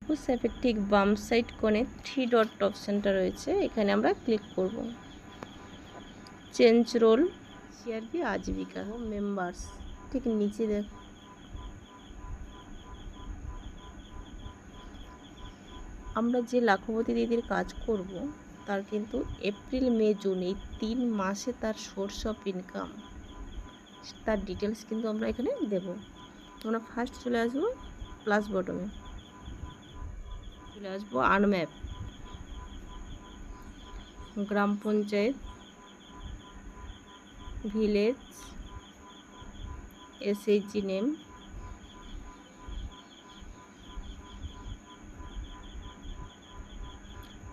Push অ্যাপের ঠিক বাম সাইড কোণে 3 ডট অপশানটা রয়েছে, এখানে আমরা ক্লিক করব। Change role CRP Ajeevika members, ঠিক নিচে দেখ আমরা যে লাখপতি দিদির কাজ করব তার কিন্তু এপ্রিল মে জুন এই 3 মাসে তার সোর্স অফ ইনকাম, তার ডিটেলস কিন্তু আমরা এখানে দেব। আমরা ফার্স্ট চলে আসবো প্লাস বটমে, চলে আসবো আনম্যাপ, গ্রাম panchayat, village, SHG name,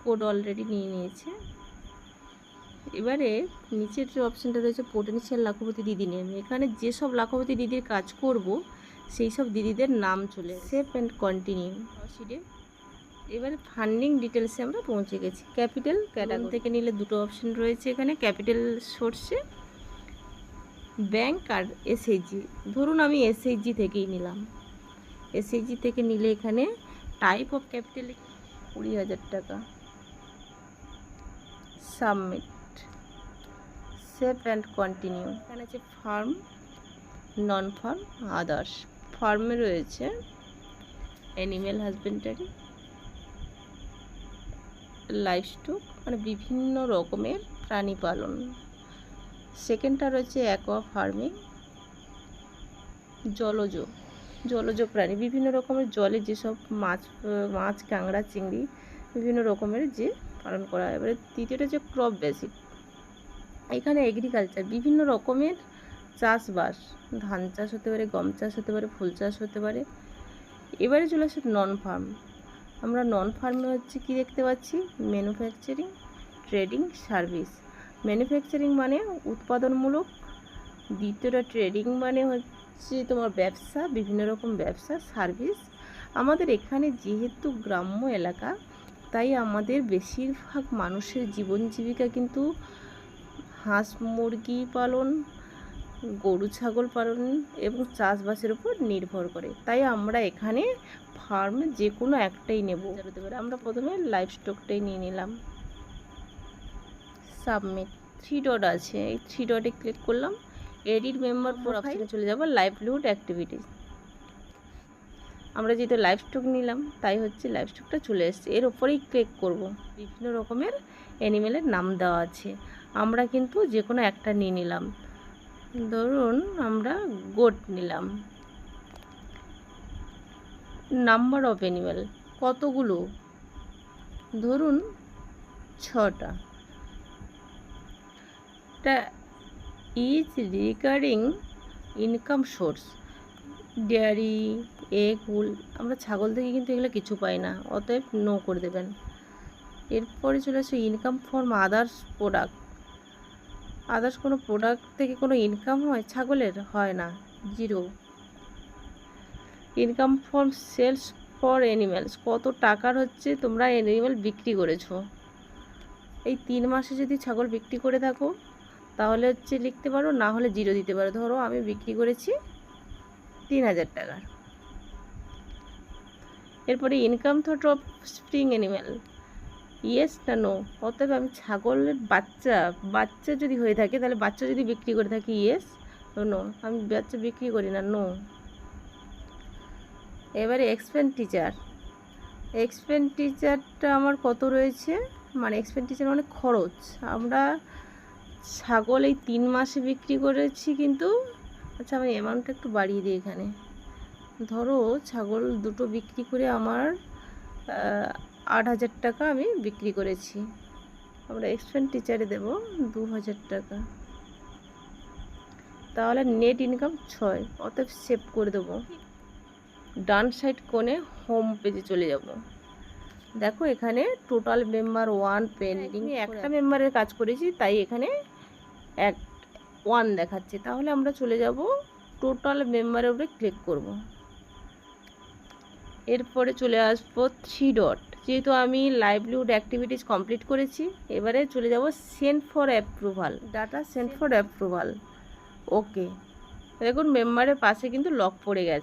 code already নিয়ে নিয়েছে। এবারে নিচের যে অপশানটা রয়েছে পোটেনশিয়াল লাখপতি দিদি নেম, এখানে যেসব লাখপতি দিদির কাজ করব সেই সব দিদিদের নাম চলে সেভ অ্যান্ড কন্টিনিউ প্রসিডে। এবারে ফান্ডিং ডিটেলসে আমরা পৌঁছে গেছি। ক্যাপিটাল ক্যাটাগরি থেকে নিলে দুটো অপশান রয়েছে এখানে, ক্যাপিটাল সোর্সে ব্যাংক আর এসএইচজি। ধরুন আমি এসএইচজি থেকেই নিলাম, এসএইচজি থেকে নিলে এখানে টাইপ অফ ক্যাপিটাল 20,000 টাকা, সাবমিট, সেভ অ্যান্ড কন্টিনিউ। এখানে আছে ফার্ম, নন ফার্ম, আদার্স। ফার্মে রয়েছে অ্যানিম্যাল হাজবেন্ডারি, লাইভস্টক মানে বিভিন্ন রকমের প্রাণী পালন। সেকেন্ডটা রয়েছে অ্যাকোয়া ফার্মিং, জলজ প্রাণী, বিভিন্ন রকমের জলে যেসব মাছ কাঁকড়া চিংড়ি বিভিন্ন রকমের যে পালন করা হয়। এবারে তৃতীয়টা হচ্ছে ক্রপ বেসিক, এখানে এগ্রিকালচার বিভিন্ন রকমের চাষবাস, ধান চাষ হতে পারে, গম চাষ হতে পারে, ফুল চাষ হতে পারে। এবারে চলে আসে নন ফার্ম, আমরা নন ফার্মে হচ্ছে কি দেখতে পাচ্ছি, ম্যানুফ্যাকচারিং, ট্রেডিং, সার্ভিস। ম্যানুফ্যাকচারিং মানে উৎপাদনমূলক, দ্বিতীয়টা ট্রেডিং মানে হচ্ছে তোমার ব্যবসা, বিভিন্ন রকম ব্যবসা, সার্ভিস। আমাদের এখানে যেহেতু গ্রাম্য এলাকা তাই আমাদের বেশিরভাগ মানুষের জীবন জীবিকা কিন্তু হাঁস মুরগি পালন, গরু ছাগল পালন এবং চাষবাসের উপর নির্ভর করে। তাই আমরা এখানে ফার্ম যে কোনো একটাই নেব হতে পারে। আমরা প্রথমে লাইভ স্টকটাই নিয়ে নিলাম, সাবমিট। 3 ডট আছে, এই 3 ডটে ক্লিক করলাম, এডিট মেম্বার প্রোফাইলে চলে যাব, লাইভলিহুড অ্যাক্টিভিটিস। আমরা যেহেতু লাইভ স্টক নিলাম তাই হচ্ছে লাইভ স্টকটা চলে এসছে, এর ওপরেই ক্লিক করব। বিভিন্ন রকমের অ্যানিমেলের নাম দেওয়া আছে, আমরা কিন্তু যে কোনো একটা নিয়ে নিলাম। ধরুন আমরা গোট নিলাম। নাম্বার অফ অ্যানিমেল কতগুলো, ধরুন 6টা। এটা is recurring income source, dairy, egg, wool. আমরা ছাগল থেকে কিন্তু এগুলো কিছু পাই না, অতএব নো করে দেবেন। এরপরে চলে আসে income from others product, others কোনো প্রোডাক্ট থেকে কোনো ইনকাম হয় ছাগলের, হয় না, 0। Income from sales for animals, কত টাকার হচ্ছে তোমরা অ্যানিম্যাল বিক্রি করেছো। এই 3 মাসে যদি ছাগল বিক্রি করে থাকো তাহলে হচ্ছে লিখতে পারো, না হলে 0 দিতে পারো। ধরো আমি বিক্রি করেছি 3,000 টাকার। এরপরে income thought of spring animal, yes না নো। অতএব আমি ছাগলের বাচ্চা যদি হয়ে থাকে তাহলে বাচ্চা যদি বিক্রি করে থাকি ইয়েস, নো আমি বাচ্চা বিক্রি করি না, নো। এবারে এক্সপেন্ডিচারটা আমার কত রয়েছে, মানে এক্সপেন্ডিচার মানে খরচ। আমরা ছাগল এই 3 মাসে বিক্রি করেছি কিন্তু, আচ্ছা আমি অ্যামাউন্টটা একটু বাড়িয়ে দিই এখানে। ধরো ছাগল দুটো বিক্রি করে আমার 8,000 টাকা আমি বিক্রি করেছি, আমরা এক্সপেন্ডিচারে দেব 2,000 টাকা, তাহলে নেট ইনকাম 6। অতএব সেভ করে দেবো। ডান সাইড কোণে হোম পেজে চলে যাব। দেখো এখানে টোটাল মেম্বার 1 পেন্ডিং, একটা মেম্বারের কাজ করেছি তাই এখানে 1 দেখাচ্ছে। তাহলে আমরা চলে যাব টোটাল মেম্বারের উপরে ক্লিক করব। এরপরে চলে আসবো 3 ডট, যেহেতু আমি লাইভলিহুড অ্যাক্টিভিটিস কমপ্লিট করেছি। এবারে চলে যাব send for approval, data send for approval, okay. দেখুন মেম্বারের পাশে কিন্তু লক পড়ে গেছে।